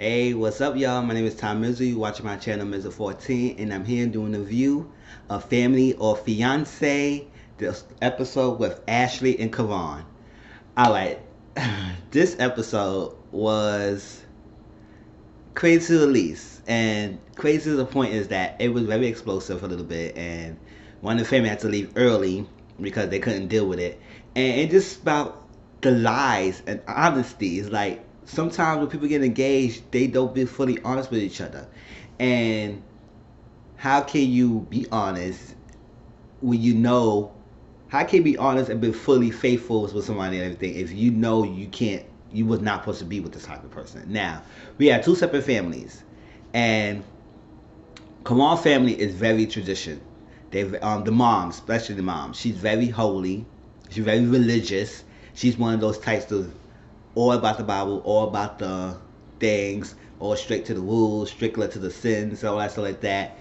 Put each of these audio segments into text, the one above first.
Hey, what's up, y'all? My name is Tom Mizzle. You watching my channel, Mizzle14, and I'm here doing a review of Family or Fiance, this episode with Ashley and Keron. Alright, this episode was crazy to the least, and crazy to the point is that it was very explosive a little bit, and one of the family had to leave early because they couldn't deal with it, and it just about the lies and honesty is like sometimes when people get engaged, they don't be fully honest with each other, and how can you be honest when you know how can you be honest and be fully faithful with somebody and everything if you know you can't you was not supposed to be with this type of person. Now, we have two separate families, and Kamal family is very tradition. They the mom, especially the mom, she's very holy, she's very religious. She's one of those types of all about the Bible, all about the things, all straight to the rules, strictly to the sins, all that stuff like that.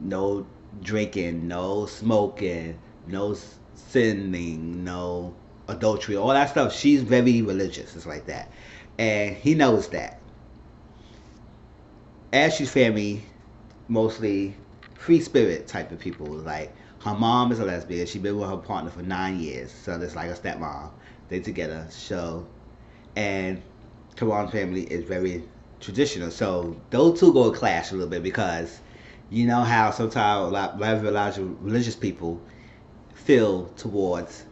No drinking, no smoking, no sinning, no adultery, all that stuff. She's very religious. It's like that, and he knows that. Ashley's family mostly free spirit type of people. Like her mom is a lesbian. She's been with her partner for 9 years, so that's like a stepmom. They together, so and Karan's family is very traditional. So those two go clash a little bit because you know how sometimes a lot of religious people feel towards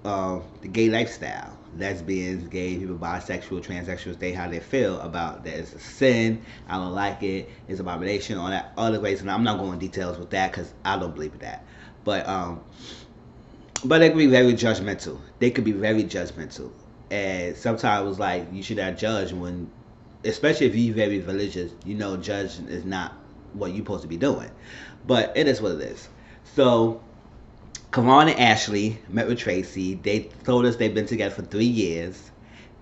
the gay lifestyle. Lesbians, gay people, bisexual, transsexuals, they how they feel about that it's a sin. I don't like it. It's an abomination. All that other ways, and I'm not going into details with that because I don't believe in that. But they could be very judgmental. They could be very judgmental, and sometimes it's like you should not judge when, especially if you're very religious. You know, judging is not what you're supposed to be doing. But it is what it is. So Keron and Ashley met with Tracy. They told us they've been together for 3 years,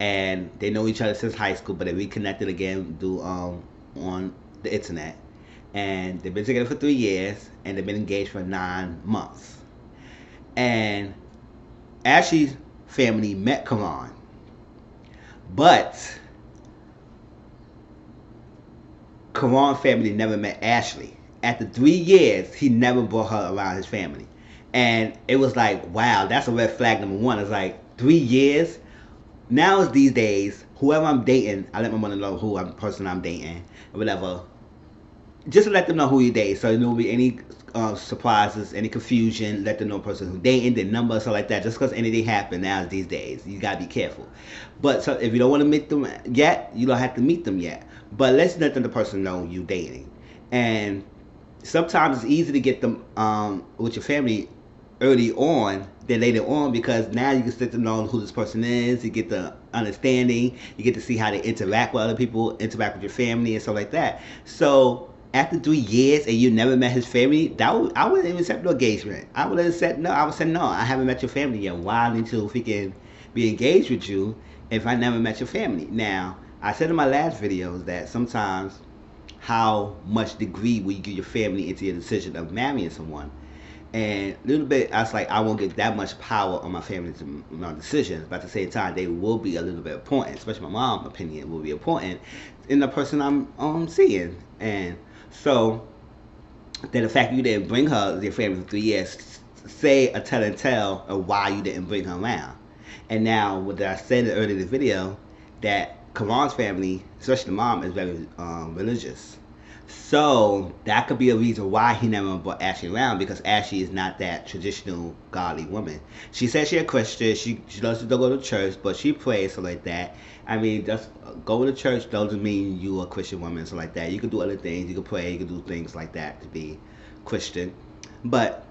and they know each other since high school, but they reconnected again through on the internet. And they've been together for 3 years, and they've been engaged for 9 months. And Ashley's family met Keron, but Keron's family never met Ashley. After 3 years, he never brought her around his family. And it was like, wow, that's a red flag number one. It's like 3 years. Now it's these days, whoever I'm dating, I let my mother know who person I'm dating, or whatever. Just to let them know who you date, so there won't be any surprises, any confusion. Let them know the person who dating, their number, stuff like that. Just because anything happen now these days, you gotta be careful. But so if you don't want to meet them yet, you don't have to meet them yet. But let's let the person know you dating. And sometimes it's easy to get them with your family early on than later on because now you can sit to know who this person is. You get the understanding. You get to see how they interact with other people, interact with your family, and stuff like that. So after 3 years and you never met his family, I wouldn't even accept no engagement. I would have said no. I would say no. I haven't met your family yet. Why need to freaking be engaged with you if I never met your family? Now, I said in my last videos that sometimes how much degree will you give your family into your decision of marrying someone. And a little bit, I was like, I won't get that much power on my family to my decisions. But at the same time, they will be a little bit important, especially my mom's opinion will be important in the person I'm seeing. And so, that the fact you didn't bring her, your family for 3 years, say a tell and tell of why you didn't bring her around. And now, what I said earlier in the video, that Karan's family, especially the mom, is very religious. So that could be a reason why he never brought Ashley around, because Ashley is not that traditional godly woman. She says she's a Christian. She does go to church, but she prays, so like that. I mean, just going to church doesn't mean you a Christian woman, so like that. You can do other things. You can pray. You can do things like that to be Christian. But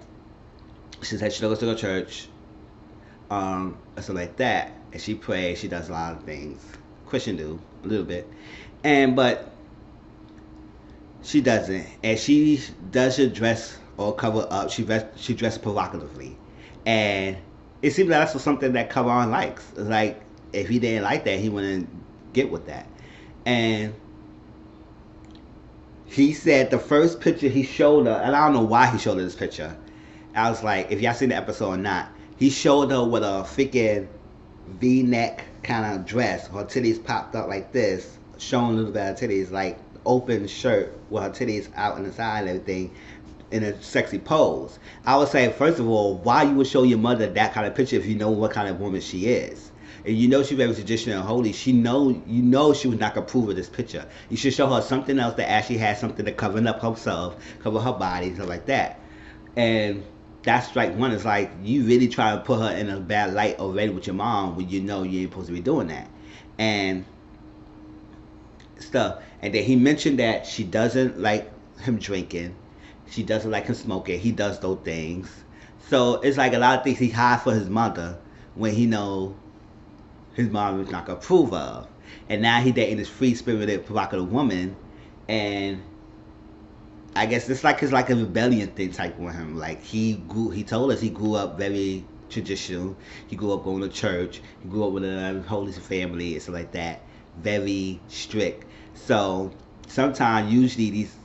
she said she goes to the church, so like that, and she prays. She does a lot of things Christian do a little bit, but she doesn't, and she doesn't dress or cover up. She dresses provocatively, and it seems like that's something that Keron likes. It's like if he didn't like that, he wouldn't get with that. And he said the first picture he showed her, and I don't know why he showed her this picture. I was like, if y'all seen the episode or not, he showed her with a freaking V-neck kind of dress. Her titties popped up like this, showing a little bit of titties, like open shirt with her titties out on the side and everything, in a sexy pose. I would say, first of all, why you would show your mother that kind of picture if you know what kind of woman she is? And you know she's very traditional and holy. You know she was not gonna approve of this picture. You should show her something else that actually has something to cover up herself, cover her body, stuff like that. And that's like one. It's like you really try to put her in a bad light already with your mom when you know you ain't supposed to be doing that. And stuff. And then he mentioned that she doesn't like him drinking. She doesn't like him smoking. He does those things. So it's like a lot of things he hides for his mother when he know his mom is not gonna approve of. And now he dating this free spirited provocative woman, and I guess it's like a rebellion thing type with him. Like he told us he grew up very traditional. He grew up going to church. He grew up with a holy family and stuff like that. Very strict. So sometimes, usually these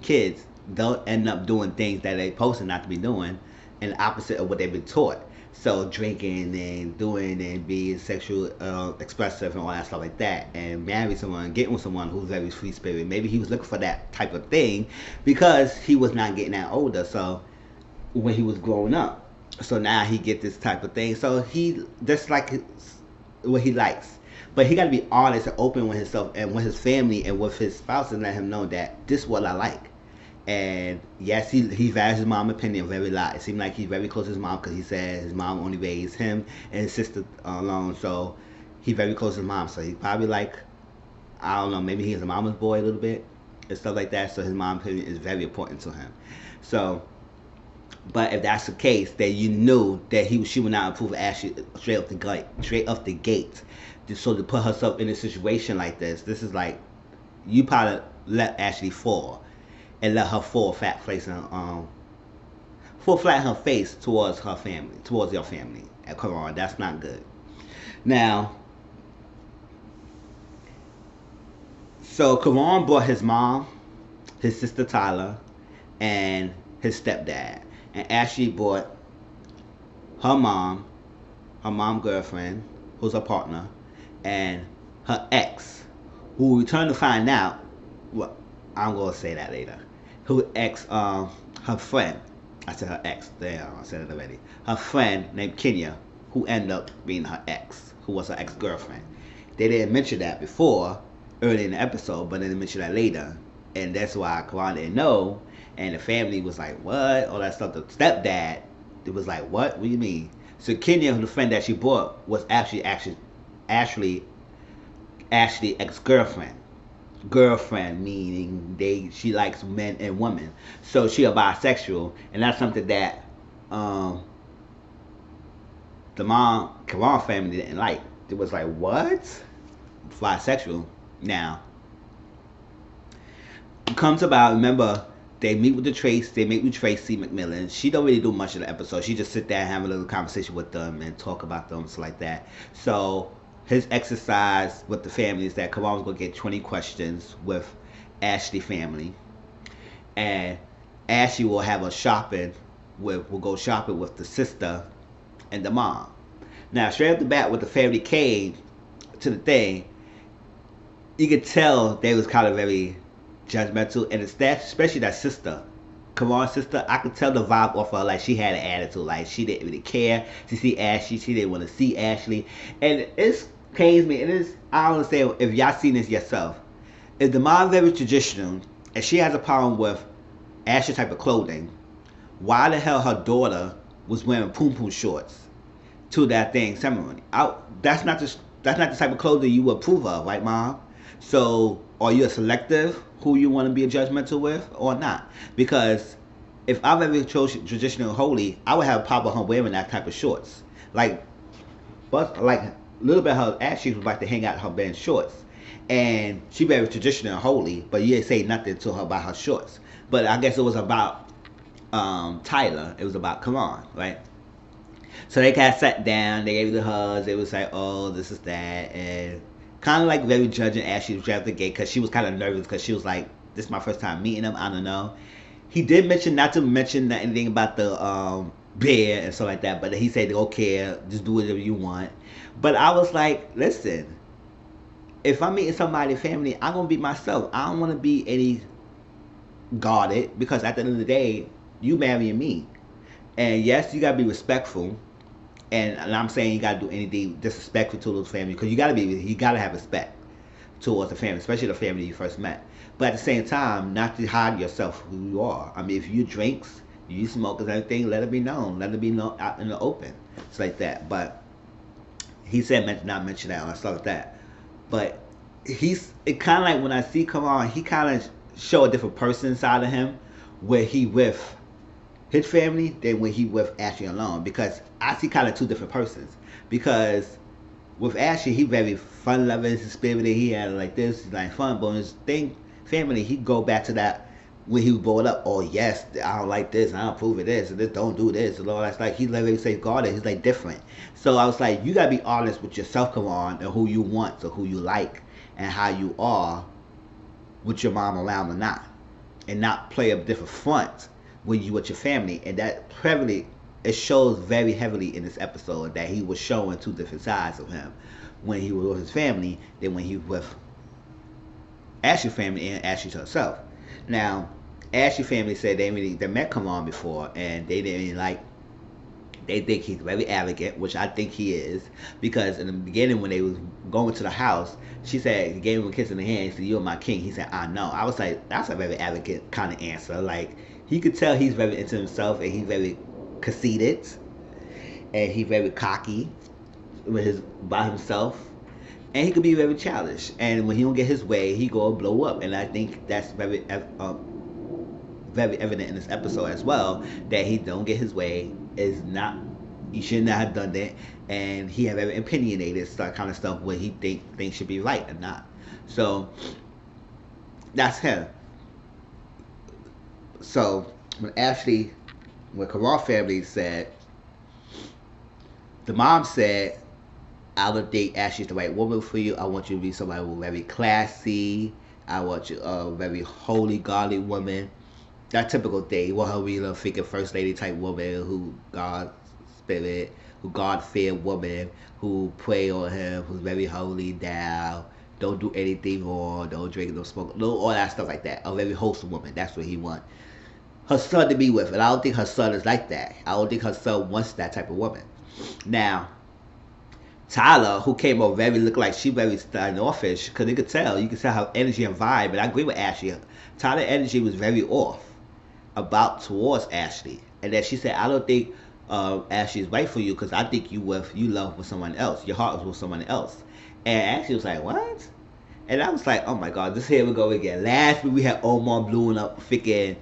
kids, they'll end up doing things that they're supposed to not to be doing, and the opposite of what they've been taught. So drinking and doing and being sexual expressive and all that stuff like that, and marry someone, getting with someone who's very free spirit. Maybe he was looking for that type of thing because he was not getting that older. So when he was growing up, so now he get this type of thing. So he that's like what he likes. But he got to be honest and open with himself and with his family and with his spouse and let him know that this is what I like. And yes, he values his mom's opinion very lot. It seemed like he's very close to his mom because he said his mom only raised him and his sister alone. So he's very close to his mom. So he probably like, I don't know, maybe he's a mama's boy a little bit and stuff like that. So his mom's opinion is very important to him. So, but if that's the case, then you knew that she would not approve of Ashley straight off the gate. So to put herself in a situation like this is like, you probably let Ashley fall. And let her fall flat her face towards her family, towards your family at Keron. That's not good. Now, so Keron brought his mom, his sister Tyler, and his stepdad. And Ashley brought her mom girlfriend, who's her partner, and her ex, who we turn to find out, well, I'm going to say that later, who her friend, I said her ex, there, I said it already, her friend named Kenya, who ended up being her ex, who was her ex-girlfriend. They didn't mention that before, early in the episode, but they didn't mention that later, and that's why Keron didn't know, and the family was like, what, all that stuff. The stepdad, it was like, what do you mean? So Kenya, the friend that she brought, was actually Ashley's ex-girlfriend. Girlfriend, meaning she likes men and women, so she a bisexual, and that's something that the Keron family didn't like. It was like, what? Bisexual. Now it comes about, remember, they meet with Tracy McMillan. She don't really do much in the episode. She just sit there and have a little conversation with them and talk about them, stuff like that. So his exercise with the family is that Keron was going to get 20 questions with Ashley family. And Ashley will have will go shopping with the sister and the mom. Now, straight off the bat, when the family came to the thing, you could tell they was kind of very judgmental. And especially that sister, Keron's sister, I could tell the vibe off her, like she had an attitude, like she didn't really care to see Ashley, she didn't want to see Ashley, and it pains me, I don't understand if y'all seen this yourself. If the mom very traditional, and she has a problem with Ashley type of clothing, why the hell her daughter was wearing poom poom shorts to that thing ceremony? That's not the type of clothing you would approve of, right, mom? So are you a selective who you want to be a judgmental with or not? Because if I'm very traditional and holy, I would have a problem with her wearing that type of shorts. Like a little bit of her Ashley would like to hang out in her band shorts. And she very traditional and holy, but you didn't say nothing to her about her shorts. But I guess it was about Tyler. It was about Keron, right? So they kind of sat down, they gave you the hugs, they was like, oh, this is that, and kind of like very judging Ashley was at the gate because she was kind of nervous because she was like, this is my first time meeting him, I don't know. He did mention not to mention anything about the bear and stuff like that, but he said, okay, just do whatever you want. But I was like, listen, if I'm meeting somebody's family, I'm gonna be myself. I don't want to be any guarded because at the end of the day, you marrying me. And yes, you gotta be respectful. And I'm saying you gotta do anything disrespectful to those families because you gotta have respect towards the family, especially the family you first met. But at the same time, not to hide yourself who you are. I mean, if you drinks, you smoke and everything, let it be known. Let it be known out in the open. It's like that. But he said not mention that or stuff like that. But it kind of like when I see come on, he kind of show a different person inside of him where he with his family than when he with Ashley alone because I see kind of two different persons because with Ashley he very fun loving, spirited, he had like this like fun, but his thing family he go back to that when he was brought up. Oh yes, I don't like this, I don't approve of this, and this don't do this, and all that's like he let me safeguarded. He's like different. So I was like, you gotta be honest with yourself, come on, and who you want or who you like and how you are with your mom around or not, and not play a different front when you with your family. And that heavily it shows very heavily in this episode that he was showing two different sides of him when he was with his family than when he was with Ashley's family and Ashley herself. Now, Ashley family said they met come on before and they didn't really like. They think he's very arrogant, which I think he is, because in the beginning when they was going to the house, she said he gave him a kiss in the hand. He said, "You're my king." He said, "I know." I was like, that's a very arrogant kind of answer. Like he could tell he's very into himself and he's very conceited and he's very cocky with his by himself, and he could be very childish. And when he don't get his way, he go blow up. And I think that's very evident in this episode as well that he don't get his way is not he should not have done that, and he have very opinionated stuff kind of stuff where he think things should be right or not. So that's him. So when Keron family said, the mom said, I would think Ashley's the right woman for you. I want you to be somebody who's very classy. I want you a very holy, godly woman. That typical thing. You want her to be a freaking first lady type woman who God spirit, who God fear woman, who pray on him, who's very holy down, don't do anything wrong, don't drink, don't smoke, no, all that stuff like that. A very wholesome woman. That's what he wants her son to be with. And I don't think her son is like that. I don't think her son wants that type of woman. Now, Tyler, who came over very looked like she very standoffish, because you could tell her energy and vibe. And I agree with Ashley. Tyler's energy was very off about towards Ashley, and that she said, "I don't think Ashley is right for you because I think you love with someone else. Your heart was with someone else." And Ashley was like, "What?" And I was like, "Oh my God, this here we go again." Last week we had Omar blowing up freaking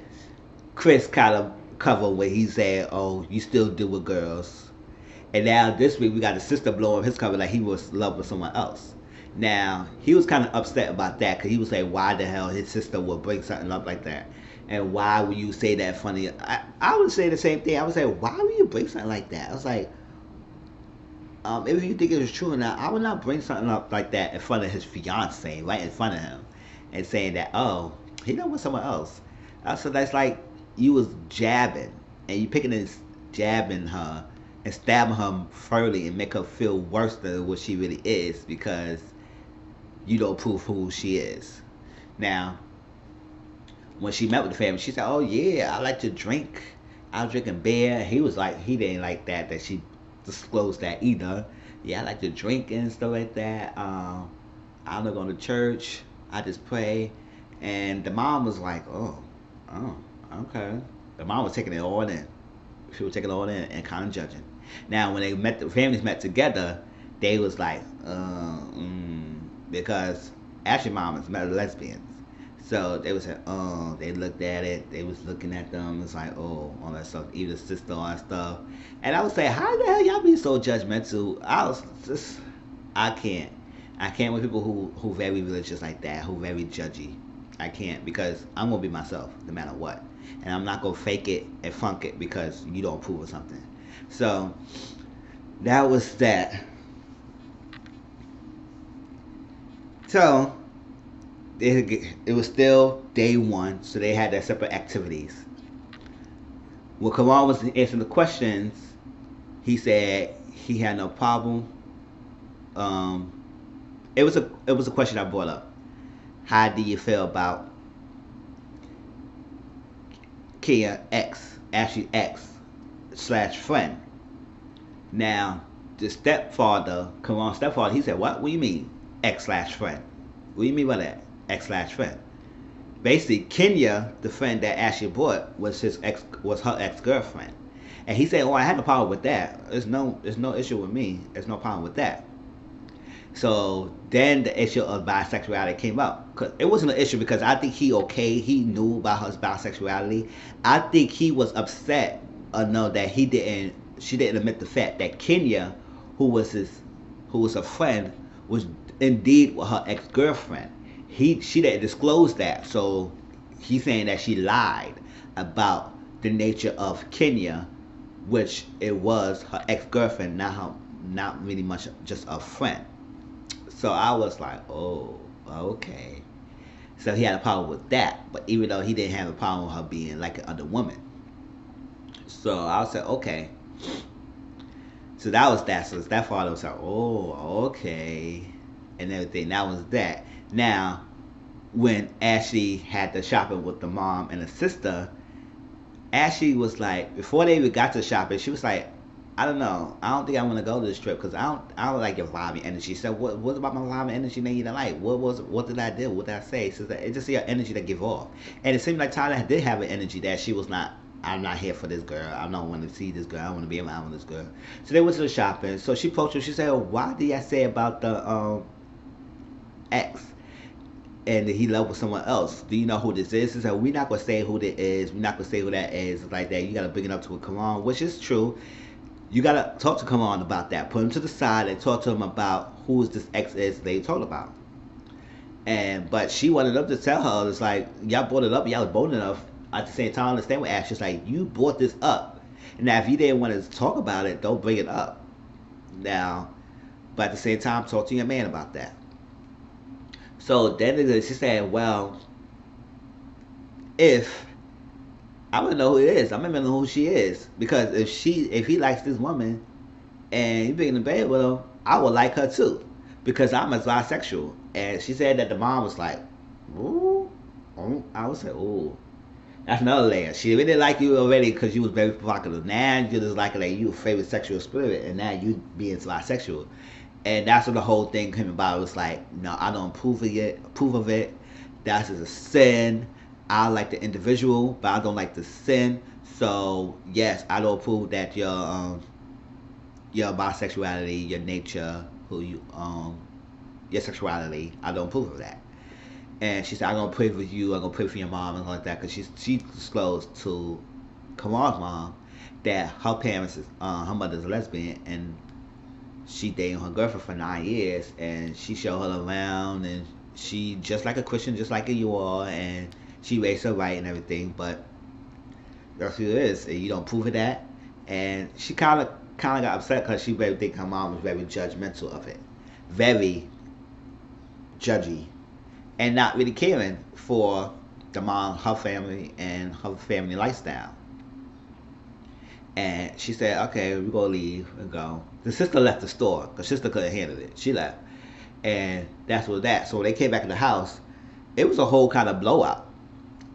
Chris kind of cover where he said, "Oh, you still deal with girls." And now this week we got his sister blowing his cover like he was in love with someone else. Now he was kind of upset about that because he was like, "Why the hell his sister would bring something up like that?" And why would you say that funny? I would say the same thing. I would say, why would you bring something like that? I was like, if you think it was true or not, I would not bring something up like that in front of his fiance, right in front of him, and saying that, oh, he know with someone else. So that's like you was jabbing, and you picking and jabbing her and stabbing her further and make her feel worse than what she really is because you don't prove who she is. Now, when she met with the family, she said, "Oh yeah, I like to drink. I was drinking beer." He was like, he didn't like that she disclosed that either. Yeah, I like to drink and stuff like that. I'm not going to church. I just pray. And the mom was like, oh, okay. The mom was taking it all in. She was taking it all in and kind of judging. Now, when the families met together, they was like, because Ashley mom is met lesbians. So they was like, oh, they looked at it, they was looking at them, it's like, oh, all that stuff, even sister, all that stuff. And I would say, how the hell y'all be so judgmental? I can't. I can't with people who very religious like that, who very judgy. I can't because I'm gonna be myself no matter what. And I'm not gonna fake it and funk it because you don't approve of something. So that was that. So it was still day one, so they had their separate activities. When Keron was answering the questions, he said he had no problem it was a question I brought up. How do you feel about Kia X, Ashley X slash friend? Now, the stepfather, come on, stepfather, he said, what? What do you mean, X slash friend? What do you mean by that? X slash friend. Basically, Kenya, the friend that Ashley brought, was her ex girlfriend. And he said, "Oh, I have no problem with that. There's no issue with me. There's no problem with that." So then the issue of bisexuality came up. Cause it wasn't an issue because I think he knew about his bisexuality. I think he was upset enough that she didn't admit the fact that Kenya, who was a friend, was indeed her ex girlfriend. She didn't disclose that, so he's saying that she lied about the nature of Kenya, which it was her ex girlfriend, not really much just a friend. So I was like, oh, okay. So he had a problem with that, but even though he didn't have a problem with her being like an other woman. So I said, okay. So that was that. So that father was like, oh, okay, and everything. That was that. Now, when Ashley had the shopping with the mom and the sister, Ashley was like, before they even got to shopping, she was like, I don't know. I don't think I want to go to this trip because I don't like your vibe and energy. She said, what about my vibe and energy that you didn't like? What did I do? What did I say? She said, it's just your energy that give off. And it seemed like Tyler did have an energy that she was not. I'm not here for this girl. I don't want to see this girl. I want to be around this girl. So they went to the shopping. So she approached her. She said, why did I say about the ex? And he loved with someone else. Do you know who this is? He said, we're not going to say who this is. We're not going to say who that is. It's like that. You got to bring it up to a Keron, which is true. You got to talk to Keron about that. Put him to the side and talk to him about who this ex is they told about. But she wanted them to tell her, it's like, y'all brought it up, y'all was bold enough at the same time. Understand what Ash is like, you brought this up. Now, if you didn't want to talk about it, don't bring it up. Now, but at the same time, talk to your man about that. So then she said, well, if I want to know who it is, I'm gonna know who she is because if he likes this woman and he been in bed with her, I would like her too because I'm a bisexual. And she said that the mom was like, ooh, I would say, ooh. That's another layer. She really like you already because you was very provocative. Now you just like it like you a favorite sexual spirit, and now you being bisexual. And that's what the whole thing came about. It was like, no, I don't approve of it. That's just a sin. I like the individual, but I don't like the sin. So yes, I don't approve that your bisexuality, your nature, your sexuality. I don't approve of that. And she said, I'm gonna pray for you. I'm gonna pray for your mom and like that, because she disclosed to Kamal's mom that her parents her mother's a lesbian, and she dated her girlfriend for 9 years, and she showed her around, and she just like a Christian, just like you are, and she raised her right and everything. But that's who it is, and you don't prove of that. And she kind of got upset because she really think her mom was very judgmental of it, very judgy, and not really caring for the mom, her family, and her family lifestyle. And she said, okay, we're going to leave and go. The sister left the store because sister couldn't handle it. She left. And that's what that. So when they came back in the house, it was a whole kind of blowout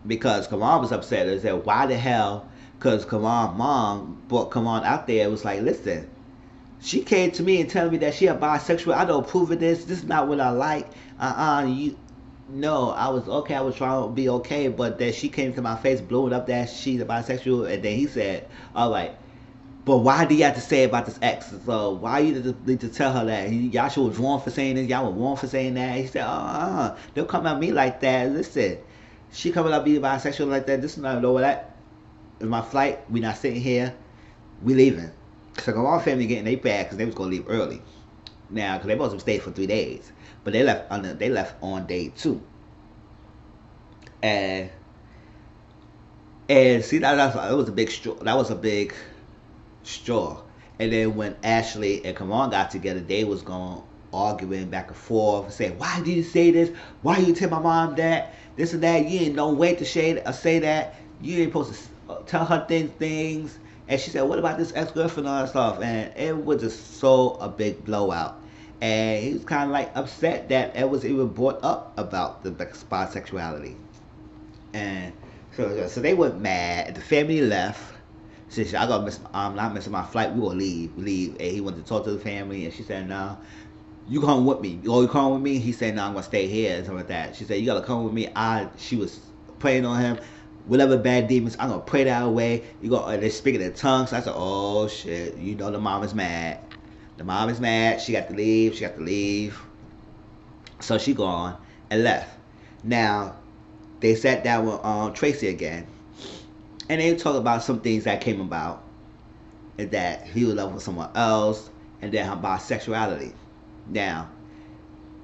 because Karan was upset and said, why the hell? Because Karan's mom brought Karan out there. It was like, listen, she came to me and telling me that she a bisexual. I don't approve of this. This is not what I like. You. No, I was okay. I was trying to be okay, but then she came to my face, blowing up that she's a bisexual, and then he said, "All right, but why do you have to say about this ex? So why you need to tell her that y'all should was wrong for saying this, y'all were wrong for saying that?" He said, don't come at me like that. Listen, she coming up being bisexual like that. This is not know that. In my flight, we not sitting here. We leaving. So our family getting their bag because they was gonna leave early. Now, because they supposed to stay for 3 days, but they left on day 2. And see that was a big straw. That was a big straw. And then when Ashley and Karan got together, they was going arguing back and forth, saying, "Why did you say this? Why you tell my mom that? This and that. You ain't no way to say that. You ain't supposed to tell her things." And she said, "What about this ex-girlfriend and all that stuff?" And it was just so a big blowout. and he was kind of like upset that it was even brought up about the bisexuality. And so they went mad. The family left. She said, "I gotta miss. I'm not missing my flight. We gonna leave." And he wanted to talk to the family, and she said, "No, you come with me. You come with me." He said, "No, I'm gonna stay here," and something like that. She said, "You gotta come with me." She was praying on him. Whatever bad demons, I'm gonna pray that away. You go. They're speaking in tongues. So I said, "Oh shit!" You know the mom is mad. The mom is mad. She got to leave. She got to leave. So she gone and left. Now they sat down with Tracy again, and they talked about some things that came about, and that he was in love with someone else, and then her bisexuality. Now,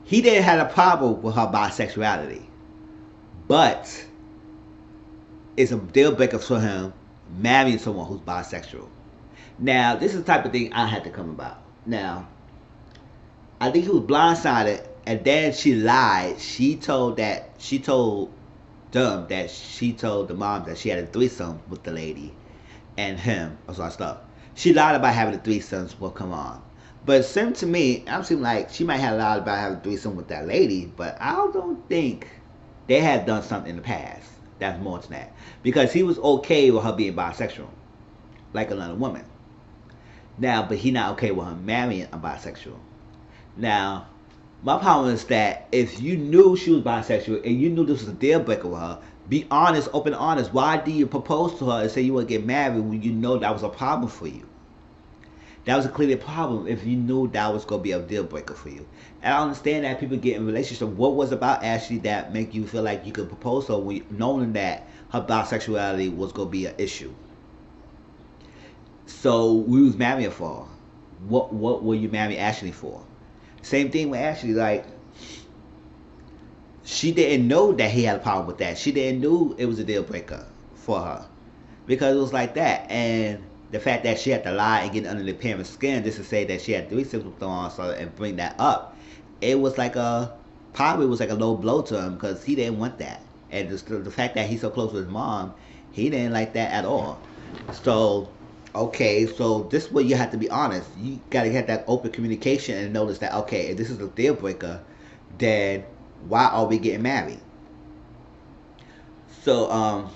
he didn't have a problem with her bisexuality, but it's a deal breaker for him marrying someone who's bisexual. Now, this is the type of thing I had to come about. Now, I think he was blindsided, and then she lied. She told them that she told the mom that she had a threesome with the lady and him or some stuff. She lied about having a threesome. Well, come on. But it seemed to me, I'm seeing like she might have lied about having a threesome with that lady, but I don't think they had done something in the past. That's more than that. Because he was okay with her being bisexual, like another woman. Now, but he not okay with her marrying a bisexual. Now, my problem is that if you knew she was bisexual and you knew this was a deal breaker with her, be honest, open and honest. Why do you propose to her and say you want to get married when you know that was a problem for you? That was a clear problem if you knew that was going to be a deal breaker for you. And I understand that people get in relationships. What was about Ashley that make you feel like you could propose to her knowing that her bisexuality was going to be an issue? So we was marrying for. What were you marrying Ashley for? Same thing with Ashley. Like, she didn't know that he had a problem with that. She didn't know it was a deal breaker for her because it was like that. And the fact that she had to lie and get under the parents' skin just to say that she had three symptoms on so and bring that up, it was like probably was like a low blow to him because he didn't want that. And just the fact that he's so close with his mom, he didn't like that at all. So, okay, so this is where you have to be honest. You got to have that open communication and notice that, okay, if this is a deal breaker, then why are we getting married? So,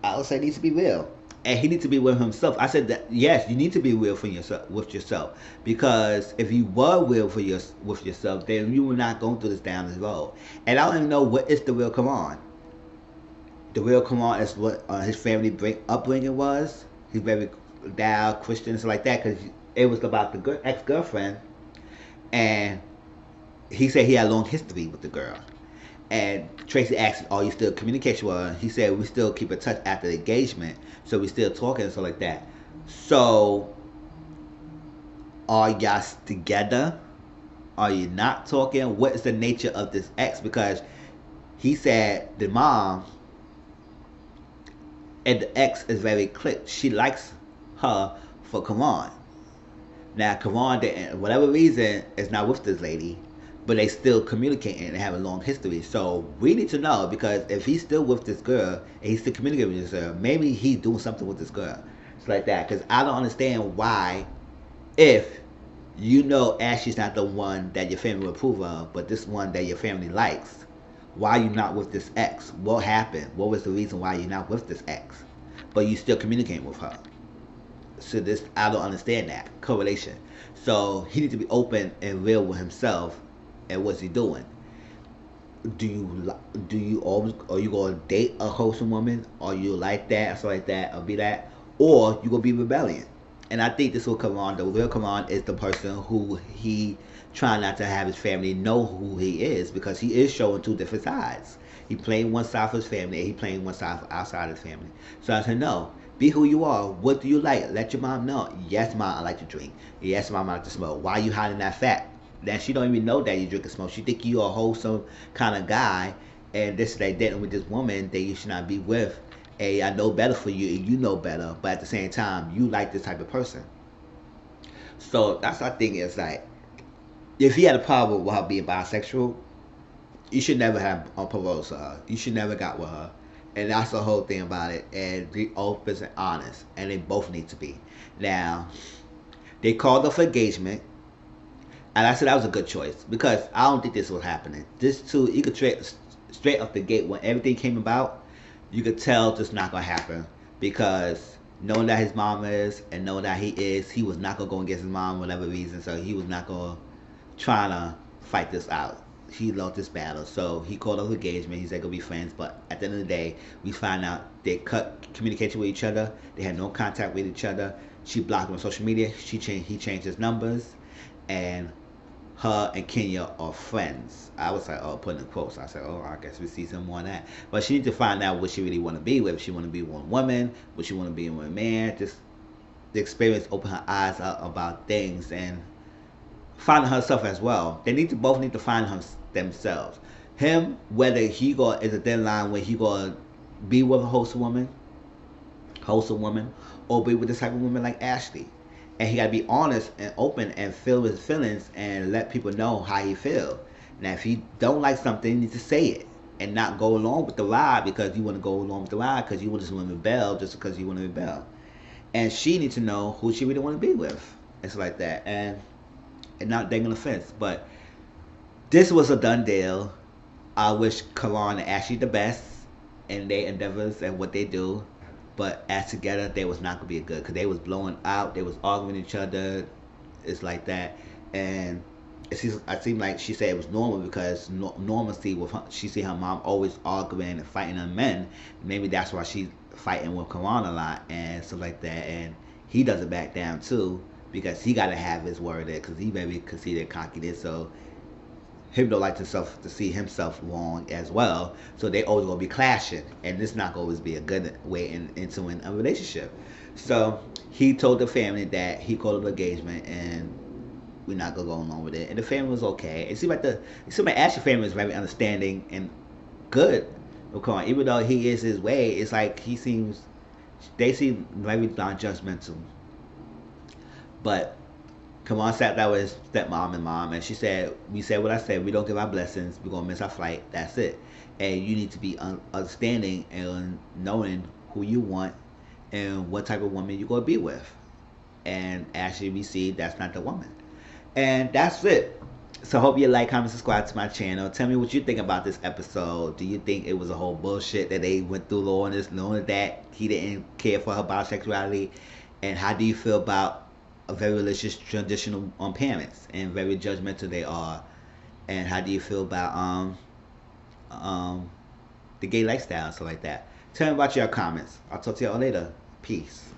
I would say it needs to be real. And he needs to be with himself. I said that yes, you need to be real for yourself with yourself, because if you were real with yourself, then you were not going through this down this road. And I don't even know what is the real Keron. The real Keron is what his family upbringing was. He's very down Christian and stuff like that, because it was about the ex-girlfriend, and he said he had a long history with the girl. And Tracy asked, "Are you still in communication with her?" He said, "We still keep in touch after the engagement, so we still talking and stuff like that." So, are y'all together? Are you not talking? What is the nature of this ex? Because he said the mom and the ex is very click. She likes her for Keron. Now, Keron, whatever reason, is not with this lady, but they still communicating and have a long history. So we need to know, because if he's still with this girl and he's still communicating with this girl, maybe he's doing something with this girl. It's like that. Because I don't understand why, if you know Ashley's not the one that your family would approve of, but this one that your family likes, why you not with this ex? What happened? What was the reason why you're not with this ex? But you still communicating with her. So this, I don't understand that correlation. So he needs to be open and real with himself. And what's he doing? Do you always, are you gonna date a wholesome woman? Are you like that, or something like that, or be that, or you gonna be rebellion? And I think this will come on. The real Keron is the person who he trying not to have his family know who he is, because he is showing two different sides. He playing one side for his family, and he playing one side for outside his family. So I said, no, be who you are. What do you like? Let your mom know. Yes, mom, I like to drink. Yes, mom, I like to smoke. Why are you hiding that fact? That she don't even know that you drink and smoke. She think you a wholesome kind of guy, and this they dating with this woman that you should not be with. Hey, I know better for you, and you know better, but at the same time, you like this type of person. So that's what I think is like, if he had a problem with her being bisexual, you should never have proposed to her. You should never got with her. And that's the whole thing about it. And be open and honest. And they both need to be. Now, they called off engagement. And I said that was a good choice because I don't think this was happening. This too, you could straight off the gate when everything came about, you could tell this not gonna happen because knowing that his mom is and knowing that he was not gonna go against his mom for whatever reason. So he was not gonna try to fight this out. He lost this battle, so he called off engagement. He said gonna be friends, but at the end of the day, we find out they cut communication with each other. They had no contact with each other. She blocked him on social media. He changed his numbers, and her and Kenya are friends. I was like, oh, putting in quotes. I said, oh, I guess we see some more of that. But she needs to find out what she really want to be with. She want to be one woman, what she want to be with a man. Just the experience open her eyes up about things and finding herself as well. They need to both need to find themselves. Him, whether he go is a deadline when he gonna be with a wholesome woman, or be with this type of woman like Ashley. And he gotta be honest and open and feel his feelings and let people know how he feel. Now, if he don't like something, he needs to say it and not go along with the lie because you want to go along with the lie because you just want to rebel just because you want to rebel. And she needs to know who she really want to be with. It's like that, and not taking offense. But this was a done deal. I wish Keron and Ashley the best in their endeavors and what they do. But as together, they was not gonna be good because they was blowing out. They was arguing with each other. It's like that, and it seemed like she said it was normal because normalcy with her, she see her mom always arguing and fighting on men. Maybe that's why she's fighting with Keron a lot and stuff like that. And he doesn't back down too because he got to have his word there because he very conceited, cocky. This so him don't like to see himself wrong as well. So they always gonna be clashing, and this not gonna always be a good way into a relationship. So he told the family that he called it engagement, and we're not gonna go along with it. And the family was okay. It seemed like Ashley family was very understanding and good. Because even though he is his way, it's like they seem very non-judgmental. But Kamal sat down with his stepmom and mom, and she said, "We said what I said. We don't give our blessings. We're gonna miss our flight. That's it. And you need to be understanding and knowing who you want and what type of woman you're gonna be with." And actually, we see that's not the woman. And that's it. So hope you like, comment, subscribe to my channel. Tell me what you think about this episode. Do you think it was a whole bullshit that they went through on this, knowing that he didn't care for her bisexuality? And how do you feel about a very religious, traditional parents and very judgmental they are? And how do you feel about the gay lifestyle and stuff like that? Tell me about your comments. I'll talk to y'all later. Peace.